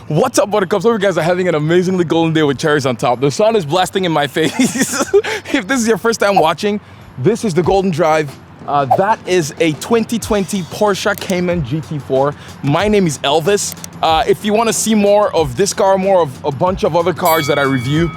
What's up, buttercups? Hope you guys are having an amazingly golden day with cherries on top. The sun is blasting in my face. If this is your first time watching, this is the Golden Drive. That is a 2020 Porsche Cayman GT4. My name is Elvis. If you want to see more of this car, more of a bunch of other cars that I review,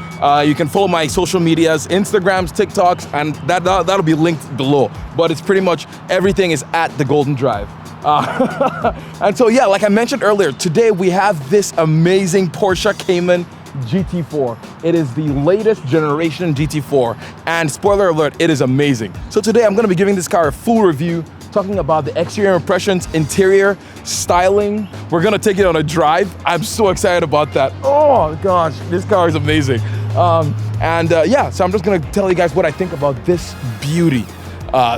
you can follow my social medias, Instagrams, TikToks, and that'll be linked below. But it's pretty much everything is at the Golden Drive. And so yeah, like I mentioned earlier, today we have this amazing Porsche Cayman GT4. It is the latest generation GT4, and spoiler alert, it is amazing. So today I'm going to be giving this car a full review, talking about the exterior impressions, interior, styling. We're going to take it on a drive. I'm so excited about that. Oh gosh, this car is amazing. Yeah, so I'm just going to tell you guys what I think about this beauty.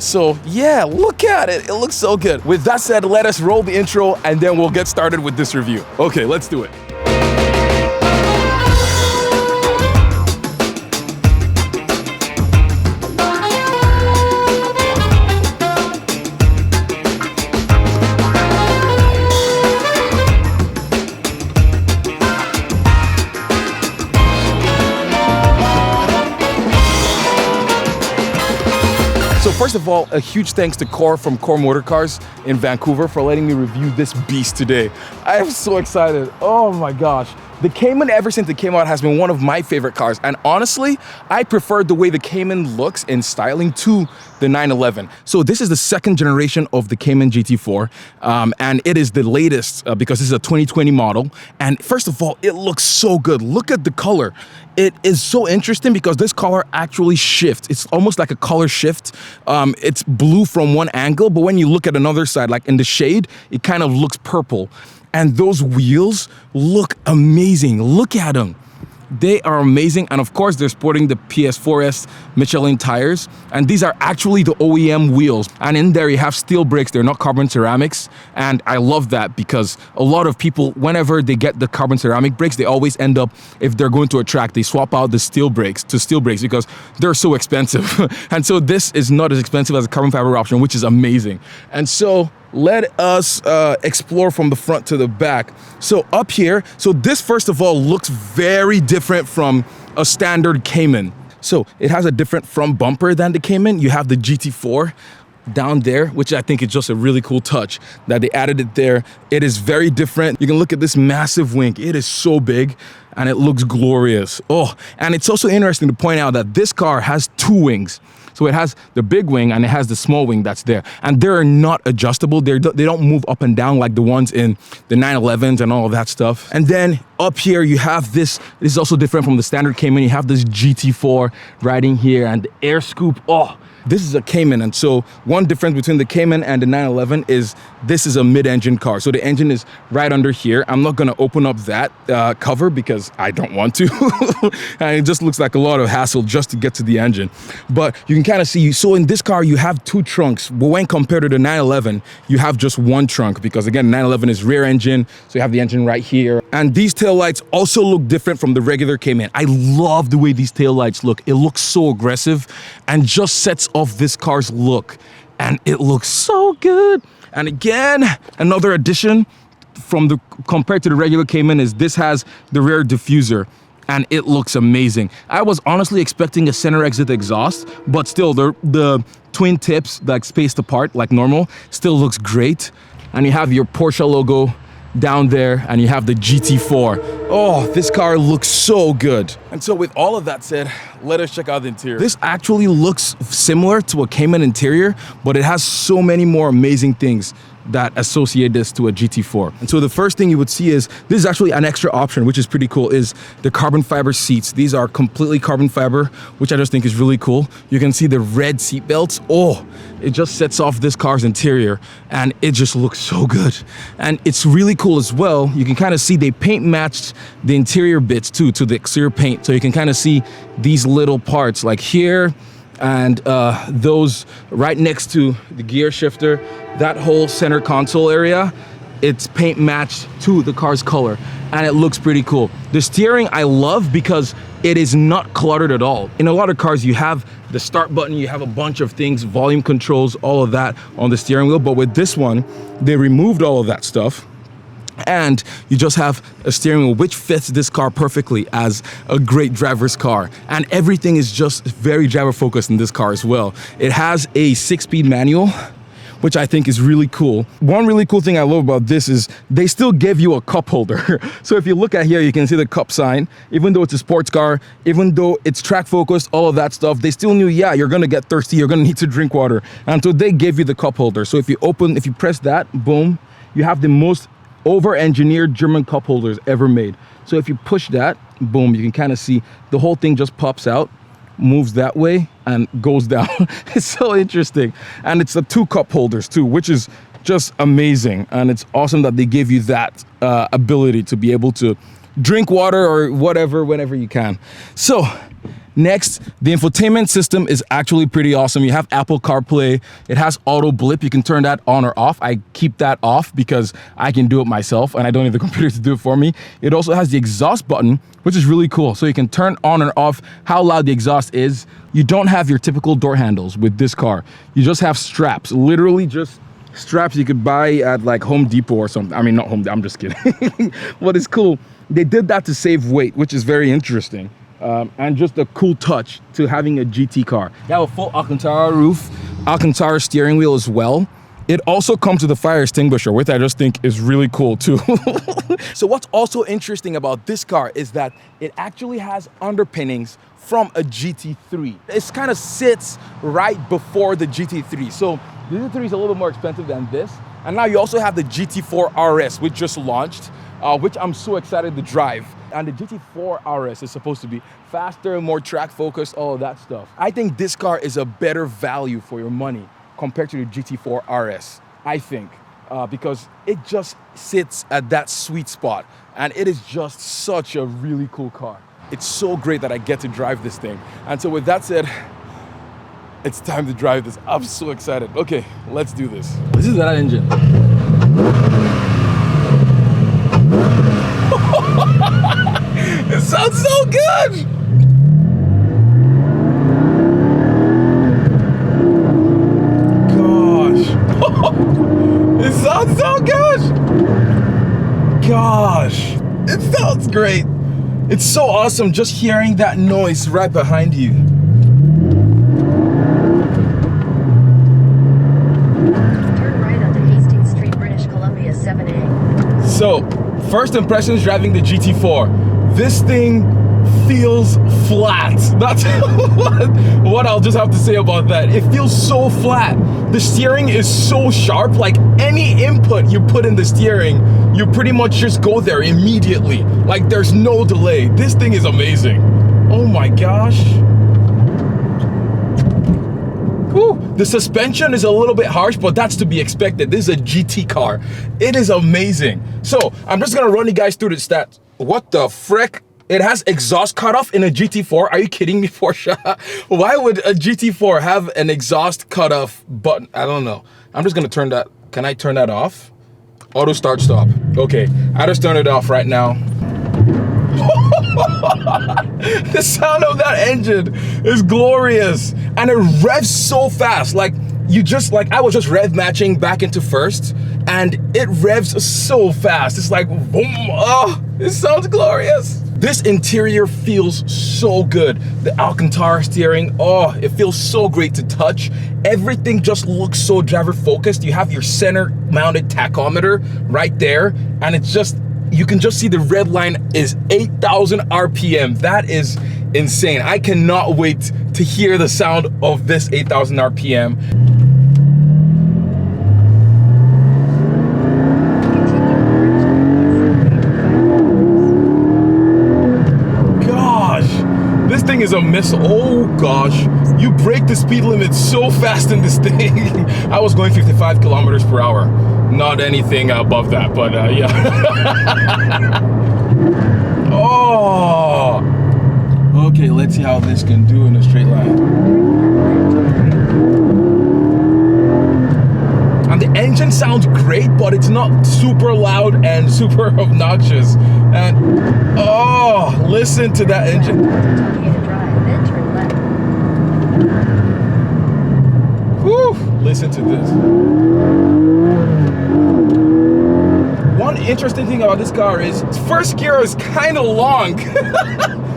So yeah, look at it. It looks so good. With that said, let us roll the intro and then we'll get started with this review. Okay, let's do it. So first of all, a huge thanks to Core from Core Motor Cars in Vancouver for letting me review this beast today. I am so excited. Oh my gosh. The Cayman, ever since it came out, has been one of my favorite cars. And honestly, I prefer the way the Cayman looks in styling to the 911. So this is the second generation of the Cayman GT4. And it is the latest because this is a 2020 model. And first of all, it looks so good. Look at the color. It is so interesting because this color actually shifts. It's almost like a color shift. It's blue from one angle, but when you look at another side, like in the shade, it kind of looks purple. And those wheels look amazing. Look at them. They are amazing. And of course, they're sporting the PS4S Michelin tires. And these are actually the OEM wheels. And in there, you have steel brakes. They're not carbon ceramics. And I love that because a lot of people, whenever they get the carbon ceramic brakes, they always end up, if they're going to a track, they swap out the steel brakes to steel brakes because they're so expensive. And so this is not as expensive as a carbon fiber option, which is amazing. And so let us explore from the front to the back. So up here, so this first of all looks very different from a standard Cayman. So it has a different front bumper than the Cayman. You have the GT4 down there, which I think is just a really cool touch that they added it there. It is very different. You can look at this massive wing. It is so big and it looks glorious. Oh, and it's also interesting to point out that this car has two wings. So it has the big wing and it has the small wing that's there. And they're not adjustable. They don't move up and down like the ones in the 911s and all of that stuff. And then up here you have this is also different from the standard Cayman. You have this GT4 riding here and the air scoop. Oh, this is a Cayman. And so one difference between the Cayman and the 911 is this is a mid-engine car. So the engine is right under here. I'm not gonna open up that cover because I don't want to. And it just looks like a lot of hassle just to get to the engine. But you can kind of see, so in this car, you have two trunks. But when compared to the 911, you have just one trunk because again, 911 is rear engine. So you have the engine right here. And these taillights also look different from the regular Cayman. I love the way these taillights look. It looks so aggressive and just sets off this car's look. And it looks so good. And again, another addition from the compared to the regular Cayman is this has the rear diffuser. And it looks amazing. I was honestly expecting a center exit exhaust, but still the twin tips like spaced apart like normal still looks great. And you have your Porsche logo down there and you have the GT4. Oh, this car looks so good. And so with all of that said, let us check out the interior. This actually looks similar to a Cayman interior, but it has so many more amazing things that associate this to a GT4. And so the first thing you would see is, this is actually an extra option, which is pretty cool, is the carbon fiber seats. These are completely carbon fiber, which I just think is really cool. You can see the red seat belts. Oh, it just sets off this car's interior and it just looks so good. And it's really cool as well. You can kind of see they paint matched the interior bits too to the exterior paint. So you can kind of see these little parts like here, and those right next to the gear shifter, that whole center console area, it's paint matched to the car's color and it looks pretty cool. The steering I love because it is not cluttered at all. In a lot of cars you have the start button, you have a bunch of things, volume controls, all of that on the steering wheel, but with this one, they removed all of that stuff And you just have a steering wheel which fits this car perfectly as a great driver's car. And everything is just very driver focused in this car as well. It has a 6-speed manual, which I think is really cool. One really cool thing I love about this is they still give you a cup holder. So if you look at here, you can see the cup sign. Even though it's a sports car, even though it's track focused, all of that stuff, they still knew, yeah, you're gonna get thirsty, you're gonna need to drink water. And so they gave you the cup holder. So if you press that, boom, you have the most over-engineered German cup holders ever made. So if you push that, boom, you can kind of see the whole thing just pops out, moves that way and goes down. It's so interesting. And it's the 2 cup holders too, which is just amazing. And it's awesome that they give you that ability to be able to drink water or whatever whenever you can. So next, the infotainment system is actually pretty awesome. You have Apple CarPlay. It has auto blip. You can turn that on or off. I keep that off because I can do it myself and I don't need the computer to do it for me. It also has the exhaust button, which is really cool. So you can turn on and off how loud the exhaust is. You don't have your typical door handles with this car. You just have straps, literally just straps you could buy at like Home Depot or something. I mean, not Home Depot, I'm just kidding. What is cool, they did that to save weight, which is very interesting. And just a cool touch to having a GT car. You have a full Alcantara roof, Alcantara steering wheel as well. It also comes with a fire extinguisher, which I just think is really cool too. So what's also interesting about this car is that it actually has underpinnings from a GT3. It kind of sits right before the GT3. So the GT3 is a little bit more expensive than this. And now you also have the GT4 RS, which just launched, which I'm so excited to drive. And the GT4 RS is supposed to be faster, more track focused, all of that stuff. I think this car is a better value for your money compared to the GT4 RS, I think, because it just sits at that sweet spot. And it is just such a really cool car. It's so great that I get to drive this thing. And so with that said, it's time to drive this. I'm so excited. Okay, let's do this. This is that engine. It sounds so good! Gosh. It sounds so good! Gosh. It sounds great. It's so awesome just hearing that noise right behind you. Turn right onto Hastings Street, British Columbia, 7A. So, first impressions driving the GT4. This thing feels flat. That's what I'll just have to say about that. It feels so flat. The steering is so sharp. Like any input you put in the steering, you pretty much just go there immediately. Like there's no delay. This thing is amazing. Oh my gosh. Whew. The suspension is a little bit harsh, but that's to be expected. This is a GT car. It is amazing. So I'm just gonna run you guys through the stats. What the frick? It has exhaust cutoff in a GT4. Are you kidding me, Porsche? Why would a GT4 have an exhaust cutoff button? I don't know. I'm just gonna turn that. Can I turn that off? Auto start stop. Okay, I just turned it off right now. The sound of that engine is glorious. And it revs so fast. Like I was just rev matching back into first and it revs so fast. It's like, boom, oh, it sounds glorious. This interior feels so good. The Alcantara steering, oh, it feels so great to touch. Everything just looks so driver focused. You have your center mounted tachometer right there. And it's just, you can just see the red line is 8,000 RPM. That is insane. I cannot wait to hear the sound of this 8,000 RPM. This thing is a missile. Oh gosh, you break the speed limit so fast in this thing. I was going 55 kilometers per hour, not anything above that, but yeah. Oh, okay, let's see how this can do in a straight line. And the engine sounds great, but it's not super loud and super obnoxious. And oh, listen to that engine. Whew, listen to this. one interesting thing about this car is first gear is kind of long.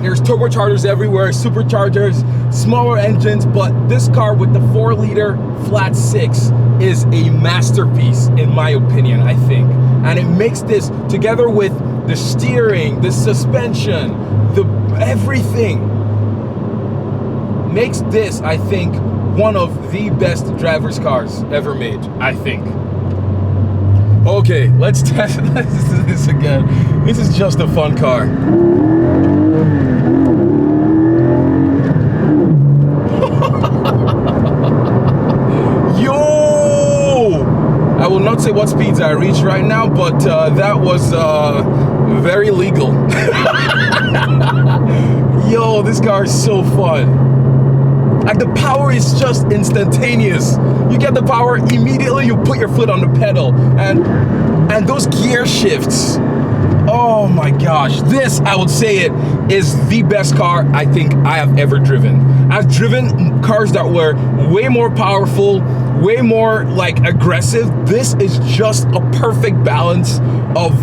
There's turbochargers everywhere, superchargers, smaller engines, but this car with the 4-liter flat 6 is a masterpiece in my opinion, I think. And it makes this, together with the steering, the suspension, the everything, makes this, I think, one of the best driver's cars ever made, I think. Okay, let's do this again. This is just a fun car. Yo! I will not say what speeds I reached right now, but that was very legal. Yo, this car is so fun. Like, the power is just instantaneous. You get the power immediately, you put your foot on the pedal, and those gear shifts. Oh my gosh, this, I would say it is the best car I think I have ever driven. I've driven cars that were way more powerful, way more like aggressive. This is just a perfect balance of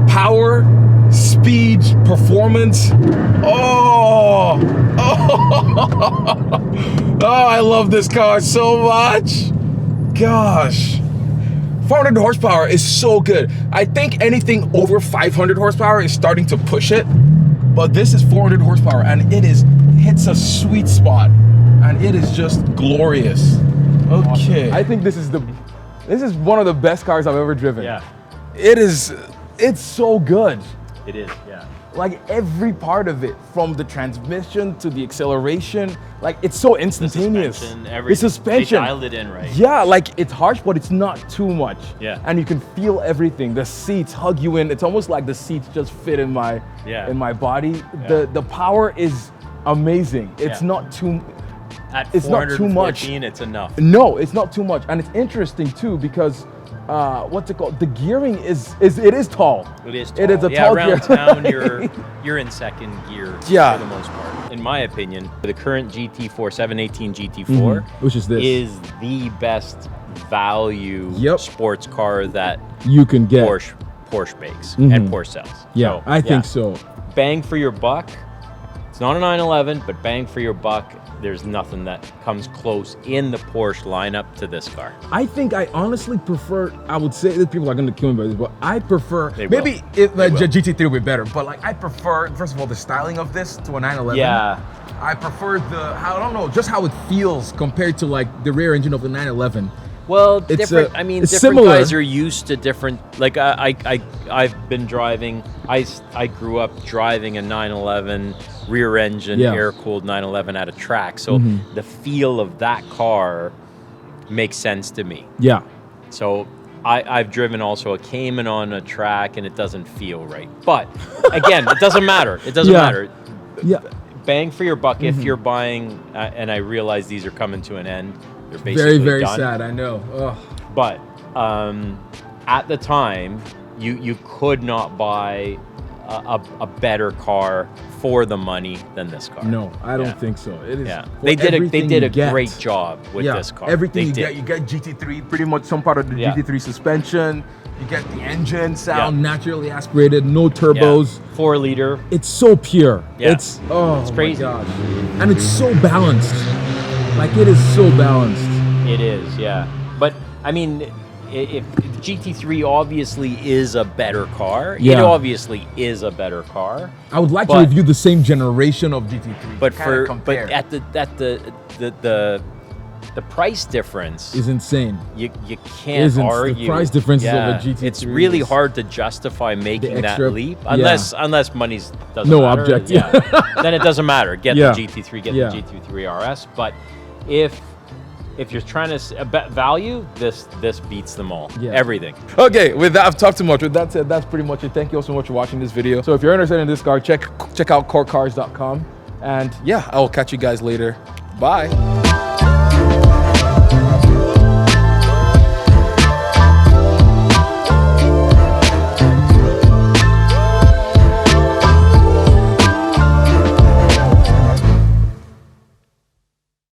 power, speed, performance. Oh, I love this car so much. Gosh. 400 horsepower is so good. I think anything over 500 horsepower is starting to push it, but this is 400 horsepower and it hits a sweet spot and it is just glorious. Okay. I think this is one of the best cars I've ever driven. Yeah. It's so good. It is, yeah. Like every part of it, from the transmission to the acceleration, like it's so instantaneous. The suspension, The suspension. They dialed it in right. Yeah, like it's harsh, but it's not too much. Yeah. And you can feel everything. The seats hug you in. It's almost like the seats just fit in my body. Yeah. The power is amazing. It's not too. It's not too much. It's enough. No, it's not too much, and it's interesting too because. What's it called? The gearing is tall. It is tall. It is a tall gear. Around town you're in second gear for the most part. In my opinion, the current GT4 718 GT4 which is this is the best value sports car that you can get. Porsche makes and Porsche sells. Yeah, so, I think so. Bang for your buck. It's not a 911, but bang for your buck. There's nothing that comes close in the Porsche lineup to this car. I think I honestly prefer, I would say, people are going to kill me by this, but I prefer, maybe GT3 will be better, but like I prefer, first of all, the styling of this to a 911. Yeah. I prefer I don't know, just how it feels compared to like the rear engine of the 911. Well, different similar. guys are used to different, like I've been driving, I grew up driving a 911 rear engine, air-cooled 911 at a track. So the feel of that car makes sense to me. Yeah. So I've driven also a Cayman on a track and it doesn't feel right. But again, it doesn't matter. It doesn't matter. Yeah. Bang for your buck if you're buying, and I realize these are coming to an end. They're basically very done. sad, I know. Ugh. But at the time, you could not buy a better car for the money than this car. No, I don't think so. It is. Yeah. They did a great job with this car. Everything you get GT3, pretty much some part of the GT3 suspension. You get the engine sound naturally aspirated, no turbos. 4-liter. It's so pure. Yeah. It's crazy. My gosh. And it's so balanced. Like it is so balanced. It is, yeah. But I mean, if GT3 obviously is a better car, it obviously is a better car. I would like to review the same generation of GT3. But at the price difference is insane. You can't argue. The price difference of a GT3. It's really hard to justify making that leap unless money doesn't no matter. object. Then it doesn't matter. Get the GT3, get the GT3 RS. But if you're trying to bet value, this beats them all. Everything. Okay, with that, I've talked too much. With that said, that's pretty much it. Thank you all so much for watching this video. So if you're interested in this car, check out corecars.com. And yeah, I will catch you guys later. Bye.